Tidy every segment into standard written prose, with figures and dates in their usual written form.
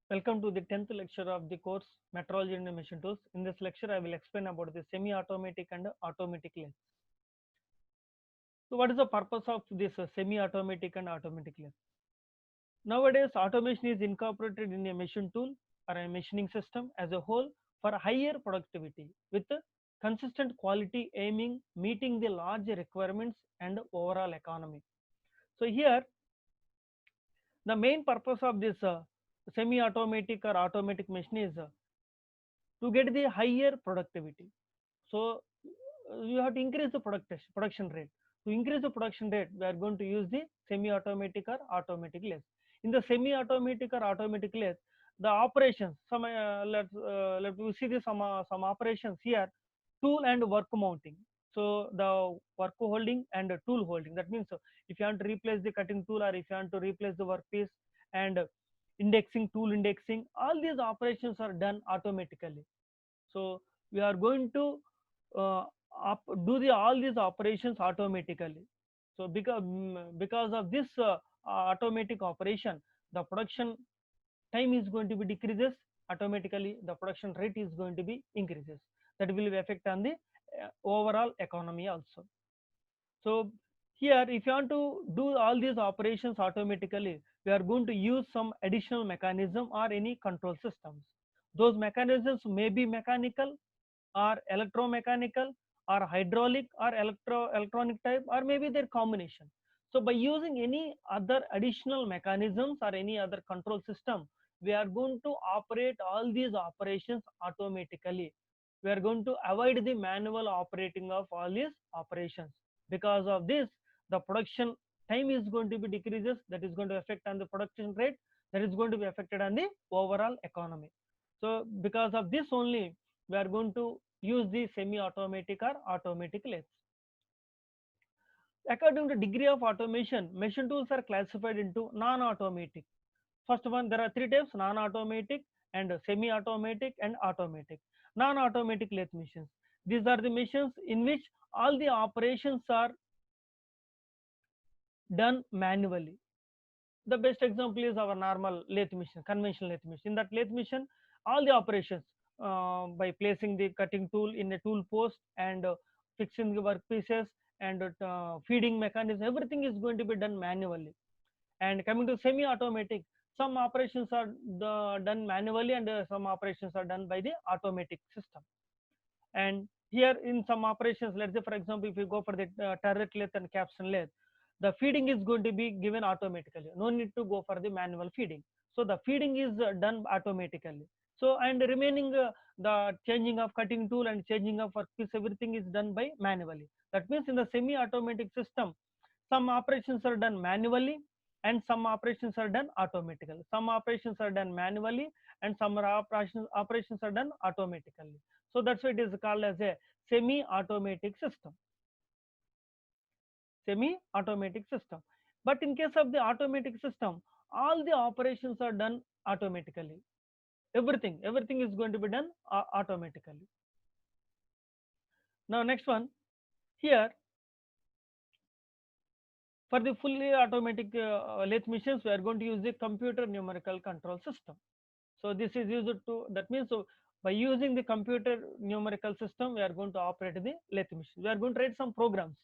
Welcome to the 10th lecture of the course Metrology and Machine Tools. In this lecture, I will explain about the semi-automatic and automatic lathe. So, what is the purpose of this semi-automatic and automatic lathe? Nowadays, automation is incorporated in a machine tool or a machining system as a whole for higher productivity with consistent quality aiming meeting the large requirements and overall economy. So, here the main purpose of this semi-automatic or automatic machine is to get the higher productivity. So you have to increase the production rate. To increase the production rate, we are going to use the semi-automatic or automatic lathe. In the semi-automatic or automatic lathe, the operations, let we see this some operations here, tool and work mounting. So the work holding and tool holding. That means if you want to replace the cutting tool or if you want to replace the workpiece and indexing, tool indexing, all these operations are done automatically. So we are going to uh, do all these operations automatically. So because of this automatic operation, the production time is going to be decreases automatically. The production rate is going to be increases. That will be affect on the overall economy also. So here, if you want to do all these operations automatically, we are going to use some additional mechanism or any control systems. Those mechanisms may be mechanical or electromechanical or hydraulic or electronic type, or maybe their combination. So by using any other additional mechanisms or any other control system, we are going to operate all these operations automatically. We are going to avoid the manual operating of all these operations. Because of this, the production time is going to be decreases. That is going to affect on the production rate. That is going to be affected on the overall economy. So because of this only, we are going to use the semi-automatic or automatic lathes. According to degree of automation, machine tools are classified into non-automatic. First one, there are three types: non-automatic and semi-automatic and automatic. Non-automatic lathe machines. These are the machines in which all the operations are done manually. The best example is our normal lathe machine, conventional lathe machine. In that lathe machine, all the operations by placing the cutting tool in a tool post and fixing the workpieces and feeding mechanism, everything is going to be done manually. And coming to semi-automatic, some operations are done manually and some operations are done by the automatic system. And here in some operations, let's say for example, if you go for the turret lathe and capstan lathe, the feeding is going to be given automatically. No need to go for the manual feeding. So the feeding is done automatically. So and remaining the changing of cutting tool and changing of workpiece, everything is done by manually. That means in the semi-automatic system, some operations are done manually and some operations are done automatically. Some operations are done manually and some operations are done automatically. So that's why it is called as a semi-automatic system. Semi-automatic system. But in case of the automatic system, all the operations are done automatically. Everything is going to be done automatically. Now next one, here for the fully automatic lathe machines, we are going to use the computer numerical control system. So this is used to, that means so by using the computer numerical system, we are going to operate the lathe machine. We are going to write some programs.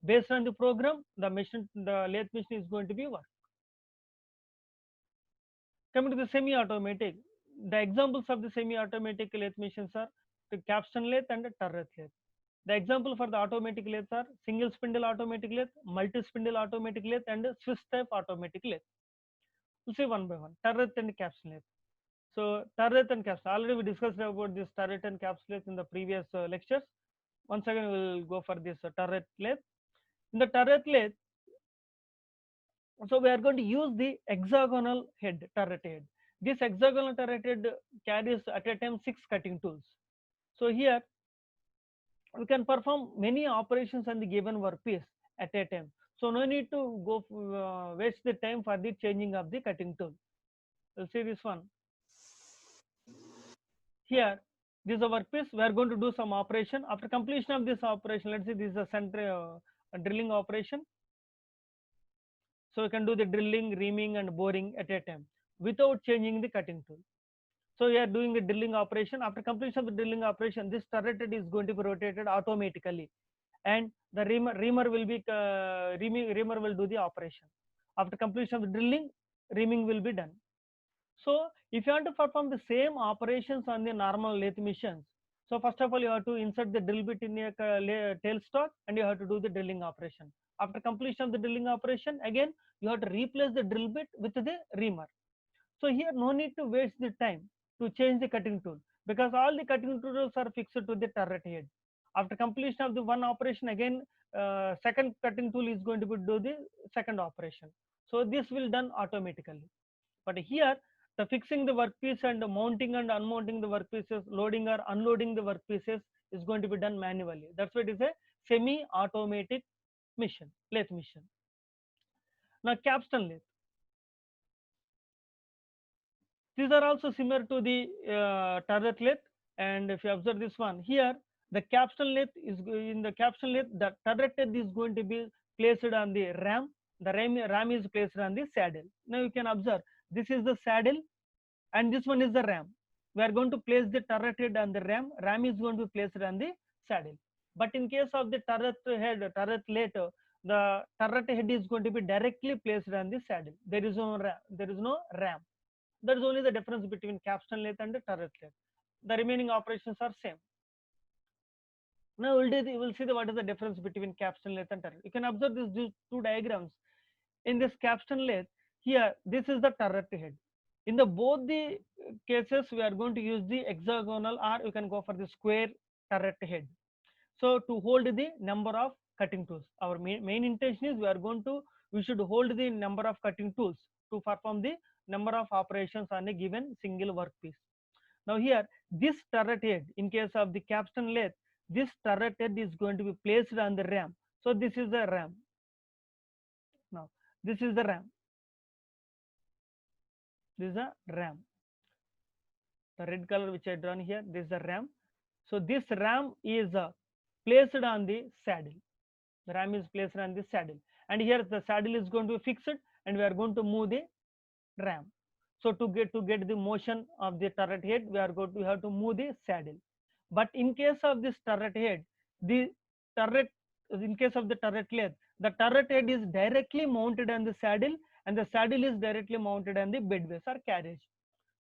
Based on the program, the lathe machine is going to be work. Coming to the semi-automatic, the examples of the semi-automatic lathe machines are the capstan lathe and the turret lathe. The example for the automatic lathes are single spindle automatic lathe, multi spindle automatic lathe, and Swiss type automatic lathe. We'll see one by one. Turret and capstan lathe. So turret and capstan. Already we discussed about this turret and capstan lathe in the previous lectures. Once again, we will go for this turret lathe. In the turret lathe, so we are going to use the hexagonal head, turret head. This hexagonal turret head carries at a time 6 cutting tools. So here we can perform many operations on the given workpiece at a time. So no need to go waste the time for the changing of the cutting tool. We'll see this one. Here, this is a workpiece. We are going to do some operation. After completion of this operation, let's say this is a center drilling operation. So we can do the drilling, reaming, and boring at a time. without changing the cutting tool. So we are doing a drilling operation. After completion of the drilling operation, this turret head is going to be rotated automatically, and the reamer will be reamer will do the operation. After completion of the drilling, reaming will be done. So if you want to perform the same operations on the normal lathe machines, so first of all you have to insert the drill bit in your tailstock and you have to do the drilling operation. After completion of the drilling operation, again you have to replace the drill bit with the reamer. So here no need to waste the time to change the cutting tool, because all the cutting tools are fixed to the turret head. After completion of the one operation, again second cutting tool is going to be do the second operation. So this will done automatically. But here the fixing the workpiece and mounting and unmounting the workpieces, loading or unloading the workpieces is going to be done manually. That's why it is a semi-automatic mission, lathe mission. Now capstan lathe. These are also similar to the turret lathe, and if you observe this one here, the capstan lathe is in the capstan lathe, the turret head is going to be placed on the ram. The ram is placed on the saddle. Now you can observe this is the saddle and this one is the ram. We are going to place the turret head on the ram. Ram is going to be placed on the saddle. But in case of the turret head, turret lathe, the turret head is going to be directly placed on the saddle. There is no ram. There is no ram. That is only the difference between capstan lathe and the turret lathe. The remaining operations are same. Now we'll see what is the difference between capstan lathe and turret. You can observe these two diagrams. In this capstan lathe, here this is the turret head. In the both the cases, we are going to use the hexagonal, or you can go for the square turret head. So to hold the number of cutting tools, our main intention is we should hold the number of cutting tools to perform the number of operations on a given single workpiece. Now here this turret head, in case of the capstan lathe, this turret head is going to be placed on the ram. So this is the ram. Now this is the ram. This is the ram. The red color which I drawn here, this is the ram. So this ram is placed on the saddle. The ram is placed on the saddle, and here the saddle is going to be fixed, and we are going to move the ram. So to get the motion of the turret head, we have to move the saddle. But in case of this turret head, the turret in case of the turret lathe, the turret head is directly mounted on the saddle, and the saddle is directly mounted on the bedways or carriage.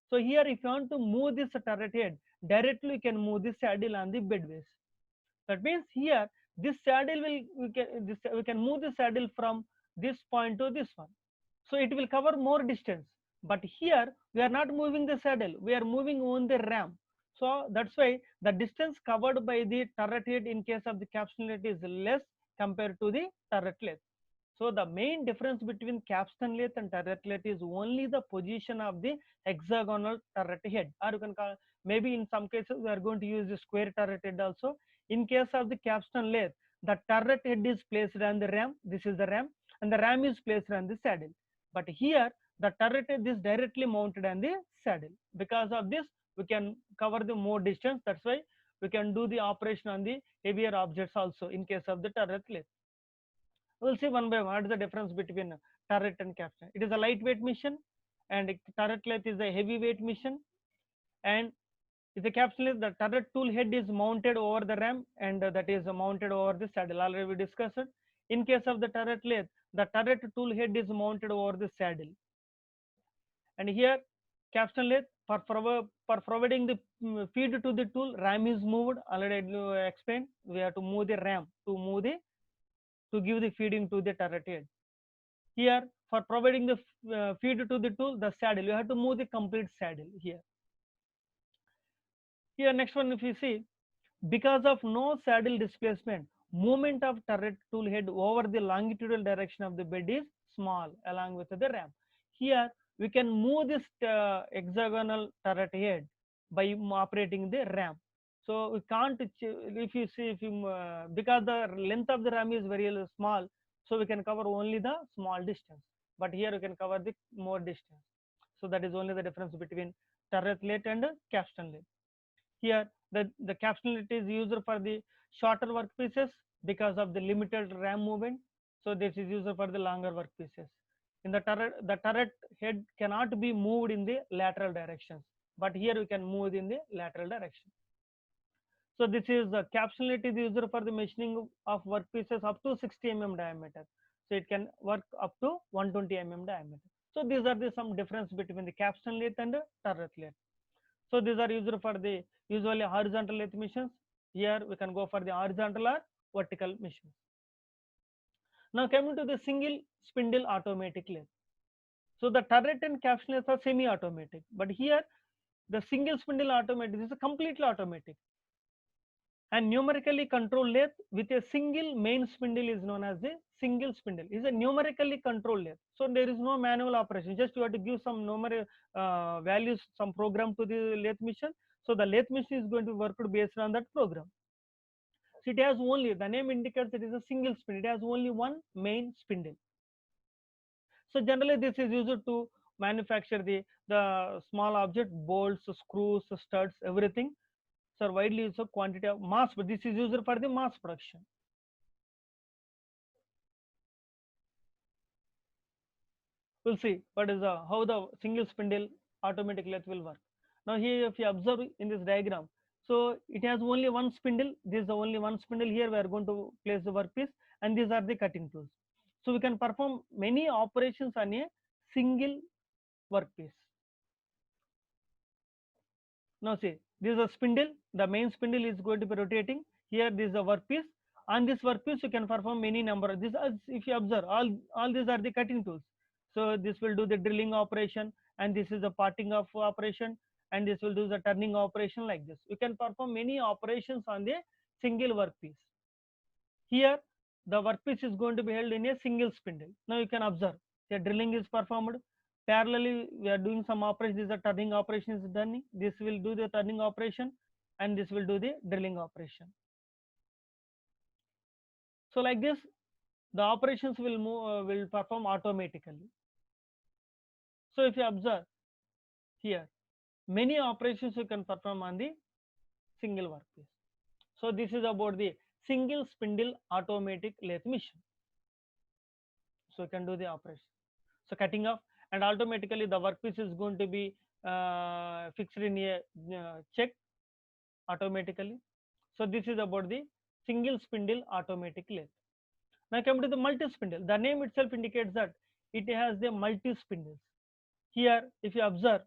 So here, if you want to move this turret head, directly you can move the saddle on the bedways. That means here this saddle we can move the saddle from this point to this one. So it will cover more distance. But here we are not moving the saddle, we are moving on the ram. So that's why the distance covered by the turret head in case of the capstan lathe is less compared to the turret lathe. So the main difference between capstan lathe and turret lathe is only the position of the hexagonal turret head, or you can call, maybe in some cases we are going to use the square turret head also. In case of the capstan lathe, the turret head is placed on the ram. This is the ram, and the ram is placed on the saddle. But here the turret head is directly mounted on the saddle. Because of this, we can cover the more distance. That's why we can do the operation on the heavier objects also in case of the turret lathe. We'll see one by one what is the difference between turret and capstan. It is a lightweight mission, and turret lathe is a heavyweight mission. And the capstan lathe, the turret tool head is mounted over the ram, and that is mounted over the saddle. Already we discussed it. In case of the turret lathe, the turret tool head is mounted over the saddle. And here capstan lathe, for providing the feed to the tool, ram is moved. Already I explained, we have to move the ram to give the feeding to the turret head. Here for providing the feed to the tool, the saddle, you have to move the complete saddle here. Here next one, if you see, because of no saddle displacement, movement of turret tool head over the longitudinal direction of the bed is small along with the ram. Here we can move this hexagonal turret head by operating the ram. So we can't, if you see, because the length of the ram is very small, so we can cover only the small distance. But here we can cover the more distance. So that is only the difference between turret lathe and capstan lathe. Here the capstan lathe is used for the shorter workpieces because of the limited ram movement. So this is used for the longer workpieces. In the turret head cannot be moved in the lateral directions, but here we can move in the lateral direction. So this is the capsulet is used for the machining of workpieces up to 60 diameter. So it can work up to 120 diameter. So these are the some difference between the capstan lathe and the turret lathe. So these are used for the usually horizontal lathe machines. Here we can go for the horizontal or vertical machines. Now coming to the single spindle automatic lathe. So the turret and capstan lathes are semi-automatic, but here the single spindle automatic is a completely automatic. And numerically controlled lathe with a single main spindle is known as the single spindle. Is a numerically controlled lathe. So there is no manual operation. Just you have to give some numeric values, some program to the lathe machine. So the lathe machine is going to work based on that program. So it has only, the name indicates it is a single spindle. It has only one main spindle. So generally this is used to manufacture the small object, bolts, screws, studs, everything. So widely used quantity of mass, but this is used for the mass production. We'll see what is how the single spindle automatic lathe will work. Now here if you observe in this diagram, so it has only one spindle. This is only one spindle. Here we are going to place the workpiece, and these are the cutting tools. So we can perform many operations on a single workpiece. Now see, this is a spindle. The main spindle is going to be rotating. Here this is a workpiece. On this workpiece you can perform many number. This is, if you observe, all these are the cutting tools. So this will do the drilling operation, and this is the parting of operation, and this will do the turning operation like this. You can perform many operations on the single workpiece. Here the workpiece is going to be held in a single spindle. Now you can observe the drilling is performed. Parallelly we are doing some operation. This is a turning operation is done. This will do the turning operation, and this will do the drilling operation. So like this the operations will move will perform automatically. So if you observe here, many operations you can perform on the single workpiece. So this is about the single spindle automatic lathe machine. So you can do the operation. So cutting off, and automatically the workpiece is going to be fixed in a check automatically. So this is about the single spindle automatic lathe. Now come to the multi spindle. The name itself indicates that it has the multi spindles. Here if you observe,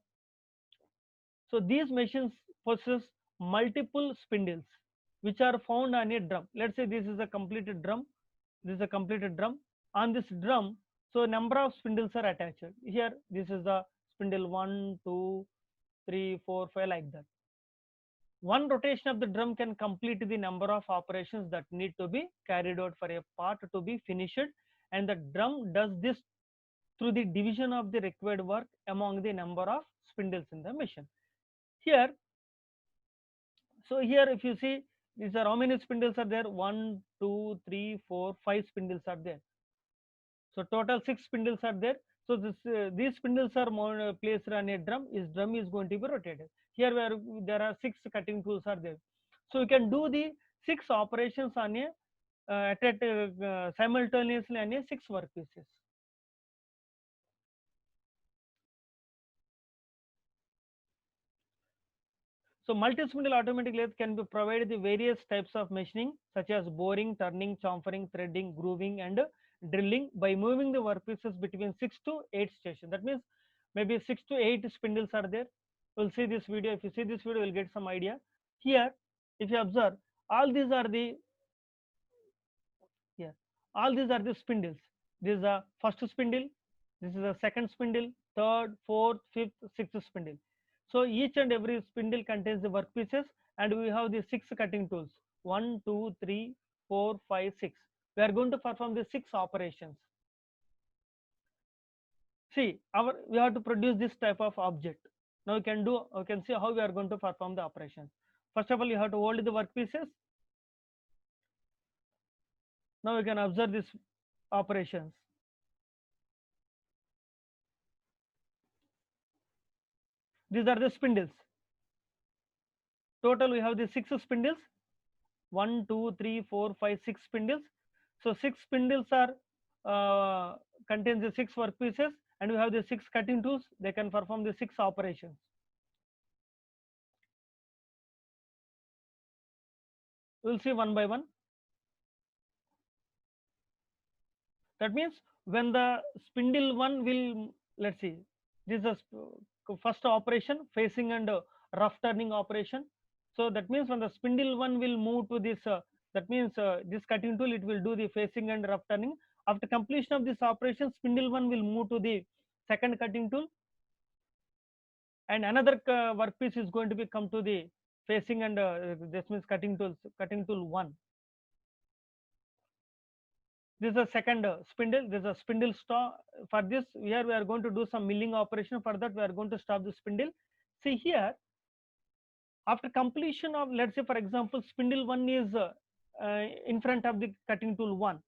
so these machines possess multiple spindles which are found on a drum. Let's say this is a completed drum. This is a completed drum. On this drum, so number of spindles are attached. Here, this is the spindle 1, 2, 3, 4, 5, like that. One rotation of the drum can complete the number of operations that need to be carried out for a part to be finished, and the drum does this through the division of the required work among the number of spindles in the machine. Here, so here if you see, these are how many spindles are there? 1, 2, 3, 4, 5 spindles are there. So total 6 spindles are there. So these spindles are more, placed on a drum. This drum is going to be rotated. Here where there are 6 cutting tools are there. So you can do the 6 operations on a simultaneously on a 6 workpieces. So multi-spindle automatic lathe can be provided the various types of machining such as boring, turning, chamfering, threading, grooving, and drilling by moving the workpieces between 6 to 8 stations. That means maybe 6 to 8 spindles are there. We'll see this video. If you see this video, we'll get some idea. Here, if you observe, all these are the yeah, all these are the spindles. This is a first spindle. This is a second spindle, third, fourth, fifth, sixth spindle. So each and every spindle contains the workpieces, and we have the 6 cutting tools: 1, 2, 3, 4, 5, 6. We are going to perform the 6 operations. See, we have to produce this type of object. Now we can see how we are going to perform the operations. First of all, you have to hold the workpieces. Now we can observe these operations. These are the spindles. Total we have the 6 spindles: 1, 2, 3, 4, 5, 6 spindles. So 6 spindles are contains the 6 workpieces, and we have the 6 cutting tools. They can perform the 6 operations. We'll see one by one. That means when the spindle one will, let's see, this is first operation, facing and rough turning operation. So that means when the spindle one will move to this, that means this cutting tool, it will do the facing and rough turning. After completion of this operation, spindle one will move to the second cutting tool, and another workpiece is going to be come to the facing and this means cutting tool one. This is a second spindle. This is a spindle stop. For this, here we are going to do some milling operation. For that, we are going to stop the spindle. See here, after completion of, let's say for example, spindle one is in front of the cutting tool one.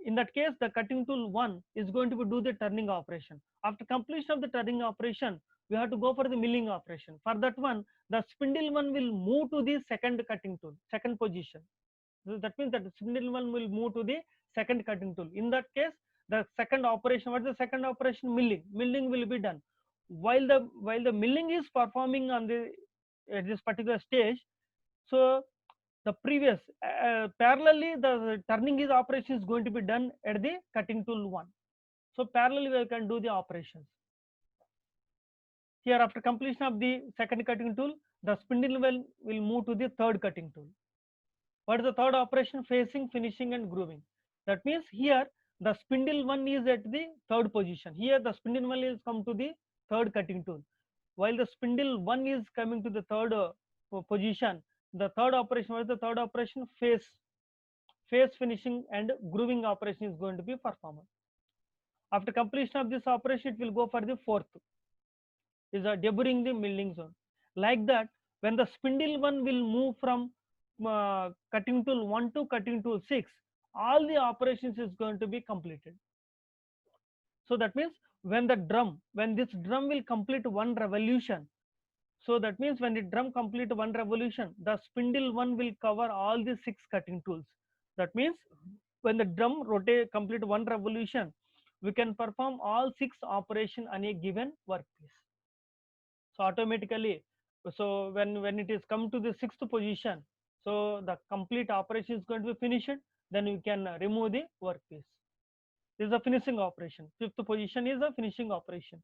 In that case, the cutting tool one is going to do the turning operation. After completion of the turning operation, we have to go for the milling operation. For that one, the spindle one will move to the second cutting tool, second position. So that means that the spindle one will move to the second cutting tool. In that case, the second operation, what is the second operation? Milling. Milling will be done. While the milling is performing on the at this particular stage, so the previous parallelly the turning is operation is going to be done at the cutting tool one. So parallelly we can do the operations. Here after completion of the second cutting tool, the spindle will move to the third cutting tool. What is the third operation? Facing, finishing and grooving. That means here the spindle one is at the third position. Here the spindle one is come to the third cutting tool. While the spindle one is coming to the third position, the third operation, what is the third operation? Face, finishing and grooving operation is going to be performed. After completion of this operation, it will go for the fourth, is deburring the milling zone. Like that, when the spindle one will move from cutting tool 1 to cutting tool 6, all the operations is going to be completed. So that means when this drum will complete one revolution, so that means when the drum complete one revolution, the spindle one will cover all the 6 cutting tools. That means when the drum complete one revolution, we can perform all 6 operation on a given workpiece. So automatically, so when it is come to the 6th position, so the complete operation is going to be finished. Then you can remove the workpiece. This is a finishing operation. 5th position is a finishing operation.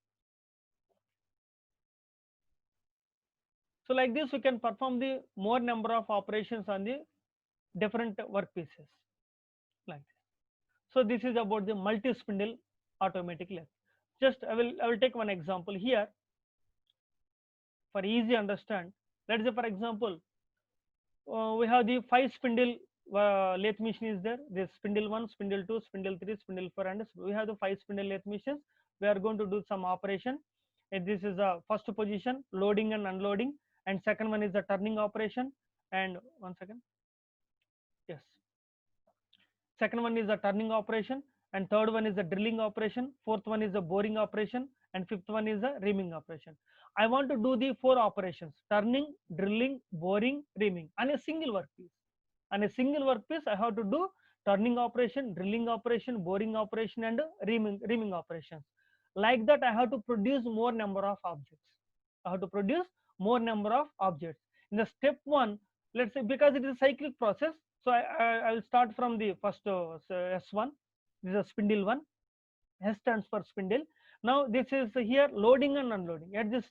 So like this, we can perform the more number of operations on the different workpieces. Like this. So this is about the multi-spindle automatic lathe. Just I will take one example here for easy understand. Let's say for example, we have the 5 spindle lathe machine is there. This spindle 1, spindle 2, spindle 3, spindle 4, and we have the 5 spindle lathe machines. We are going to do some operation. And this is the first position, loading and unloading, and second one is the turning operation. And one second, yes. Second one is the turning operation, and third one is the drilling operation. Fourth one is the boring operation, and fifth one is the reaming operation. I want to do the 4 operations: turning, drilling, boring, reaming on a single workpiece. On a single workpiece, I have to do turning operation, drilling operation, boring operation, and reaming operations. Like that, I have to produce more number of objects. I have to produce more number of objects. In the step 1, let's say because it is a cyclic process, so I will start from the first S1. This is a spindle 1. S stands for spindle. Now this is here loading and unloading. At this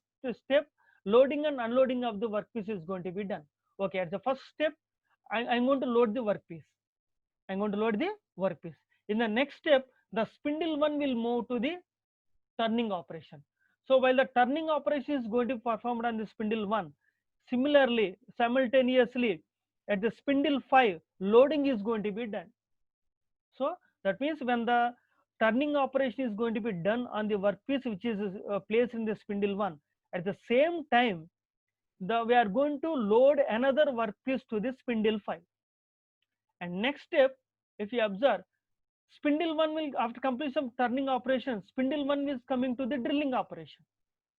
step, loading and unloading of the workpiece is going to be done. Okay, at the first step, I'm going to load the workpiece. I'm going to load the workpiece. In the next step, the spindle 1 will move to the turning operation. So while the turning operation is going to be performed on the spindle 1, similarly, simultaneously, at the spindle 5, loading is going to be done. So that means when the turning operation is going to be done on the workpiece which is placed in the spindle 1, at the same time, we are going to load another workpiece to the spindle 5. And next step, if you observe, spindle 1 will, after completion of turning operation, spindle 1 is coming to the drilling operation.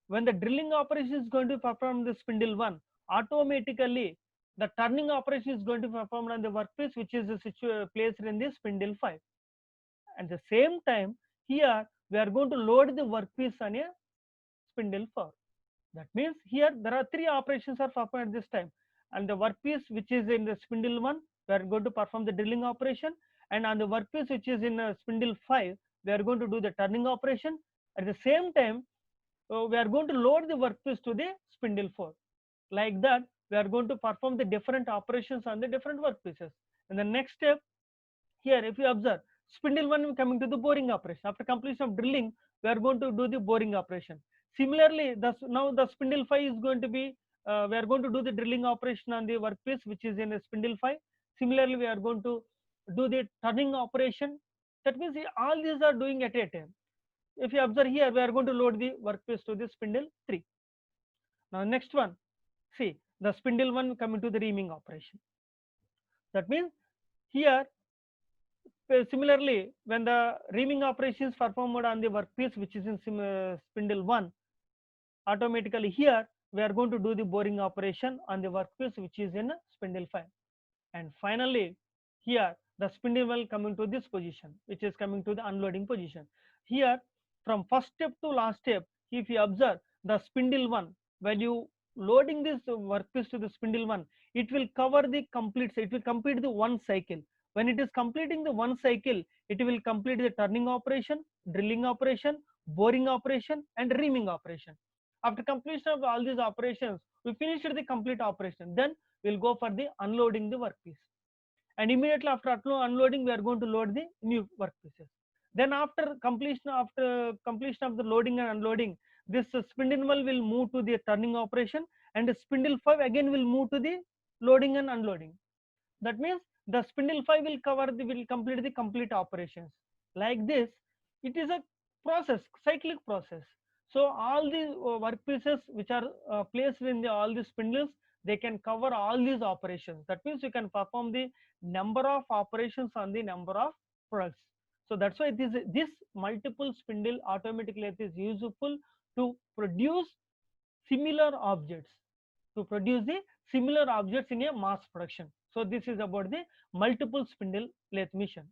When the drilling operation is going to perform the spindle 1, automatically the turning operation is going to be performed on the workpiece which is placed in the spindle 5. At the same time, here we are going to load the workpiece on a spindle 4. That means here there are three operations are performed at this time, and the workpiece which is in the spindle 1, we are going to perform the drilling operation, and on the workpiece which is in spindle 5, we are going to do the turning operation. At the same time, we are going to load the workpiece to the spindle 4. Like that, we are going to perform the different operations on the different workpieces. And the next step, here if you observe, spindle 1 coming to the boring operation. After completion of drilling, we are going to do the boring operation. Similarly, now the spindle 5 is going to be, we are going to do the drilling operation on the workpiece which is in a spindle 5. Similarly, we are going to do the turning operation. That means all these are doing at a time. If you observe here, we are going to load the workpiece to the spindle 3. Now next one, see the spindle 1 coming to the reaming operation. That means here, similarly, when the reaming operation is performed on the workpiece which is in spindle 1, automatically here we are going to do the boring operation on the workpiece which is in spindle 5. And finally, here the spindle will come into this position which is coming to the unloading position. Here, from first step to last step, if you observe the spindle 1, when you loading this workpiece to the spindle 1, it will cover the complete, it will complete the one cycle. When it is completing the one cycle, it will complete the turning operation, drilling operation, boring operation, and reaming operation. After completion of all these operations, we finished the complete operation. Then we'll go for the unloading the workpiece, and immediately after unloading, we are going to load the new workpieces. Then after completion of the loading and unloading, this spindle will move to the turning operation, and the spindle 5 again will move to the loading and unloading. That means the spindle 5 will complete the complete operations. Like this, it is a process, cyclic process. So all the workpieces which are placed in all the spindles, they can cover all these operations. That means you can perform the number of operations on the number of products. So that's why this multiple spindle automatic lathe is useful to produce similar objects, to produce the similar objects in a mass production. So this is about the multiple spindle lathe mission.